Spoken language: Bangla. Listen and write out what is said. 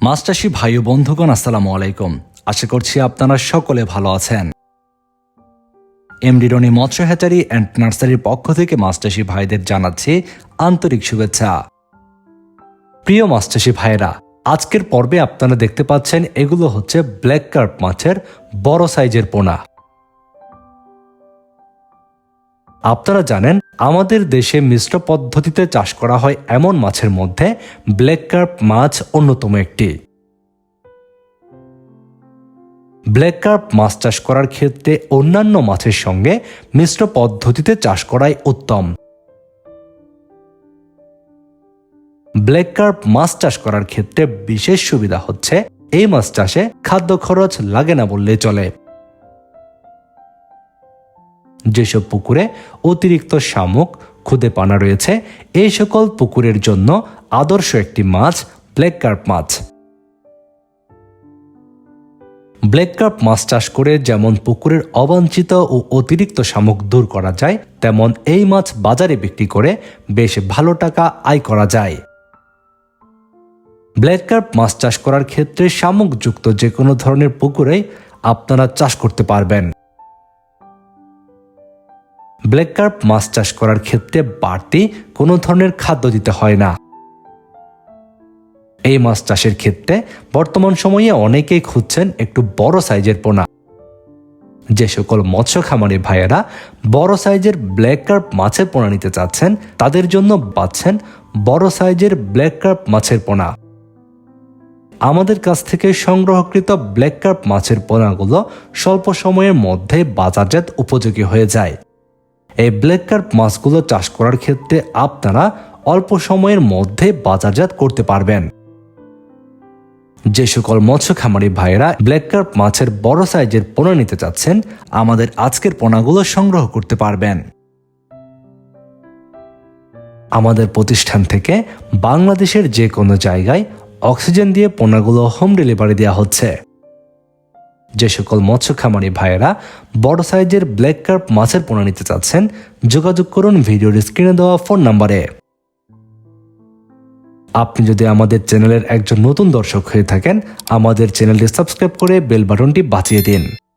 মাছ চাষী ভাই ও বন্ধুগণ, আসসালামু আলাইকুম। আশা করছি আপনারা সকলে ভালো আছেন। এমডি রনি মৎস্য হ্যাচারি অ্যান্ড নার্সারির পক্ষ থেকে মাছ চাষী ভাইদের জানাচ্ছি আন্তরিক শুভেচ্ছা। প্রিয় মাছ চাষী ভাইরা, আজকের পর্বে আপনারা দেখতে পাচ্ছেন এগুলো হচ্ছে ব্ল্যাক কার্প মাছের বড় সাইজের পোনা। আপনারা জানেন আমাদের দেশে মিশ্র পদ্ধতিতে চাষ করা হয় এমন মাছের মধ্যে ব্ল্যাক কার্প মাছ অন্যতম একটি। ব্ল্যাক কার্প মাছ চাষ করার ক্ষেত্রে অন্যান্য মাছের সঙ্গে মিশ্র পদ্ধতিতে চাষ করাই উত্তম। ব্ল্যাক কার্প মাছ চাষ করার ক্ষেত্রে বিশেষ সুবিধা হচ্ছে এই মাছ চাষে খাদ্য খরচ লাগে না বললেই চলে। যেসব পুকুরে অতিরিক্ত শামুক, খুদে পানা রয়েছে, এই সকল পুকুরের জন্য আদর্শ একটি মাছ ব্ল্যাক কার্প মাছ। ব্ল্যাক কার্প মাছ চাষ করে যেমন পুকুরের অবাঞ্ছিত ও অতিরিক্ত শামুক দূর করা যায়, তেমন এই মাছ বাজারে বিক্রি করে বেশ ভালো টাকা আয় করা যায়। ব্ল্যাক কার্প মাছ চাষ করার ক্ষেত্রে শামুকযুক্ত যে কোনো ধরনের পুকুরেই আপনারা চাষ করতে পারবেন। ব্ল্যাক কার্প মাছ চাষ করার ক্ষেত্রে বাড়তি কোনো ধরনের খাদ্য দিতে হয় না। এই মাছ চাষের ক্ষেত্রে বর্তমান সময়ে অনেকেই খুঁজছেন একটু বড় সাইজের পোনা। যে সকল মৎস্য খামারি ভাইয়েরা বড় সাইজের ব্ল্যাক কার্প মাছের পোনা নিতে চাচ্ছেন, তাদের জন্য পাচ্ছেন বড় সাইজের ব্ল্যাক কার্প মাছের পোনা। আমাদের কাছ থেকে সংগ্রহকৃত ব্ল্যাক কার্প মাছের পোনাগুলো স্বল্প সময়ের মধ্যে বাজারজাত উপযোগী হয়ে যায়। এই ব্ল্যাক কার্প মাছগুলো চাষ করার ক্ষেত্রে আপনারা অল্প সময়ের মধ্যে বাজারজাত করতে পারবেন। যে সকল মৎস্য খামারি ভাইয়েরা ব্ল্যাক কার্প মাছের বড় সাইজের পোনা নিতে চাচ্ছেন, আমাদের আজকের পোনাগুলো সংগ্রহ করতে পারবেন। আমাদের প্রতিষ্ঠান থেকে বাংলাদেশের যে কোনো জায়গায় অক্সিজেন দিয়ে পোনাগুলো হোম ডেলিভারি দেওয়া হচ্ছে। যে সকল মৎস্য খামারি ভাইয়েরা বড় সাইজের ব্ল্যাক কার্প মাছের পোনা নিতে চাচ্ছেন, যোগাযোগ করুন ভিডিওর স্ক্রিনে দেওয়া ফোন নম্বরে। আপনি যদি আমাদের চ্যানেলের একজন নতুন দর্শক হয়ে থাকেন, আমাদের চ্যানেলটি সাবস্ক্রাইব করে বেল বাটনটি বাজিয়ে দিন।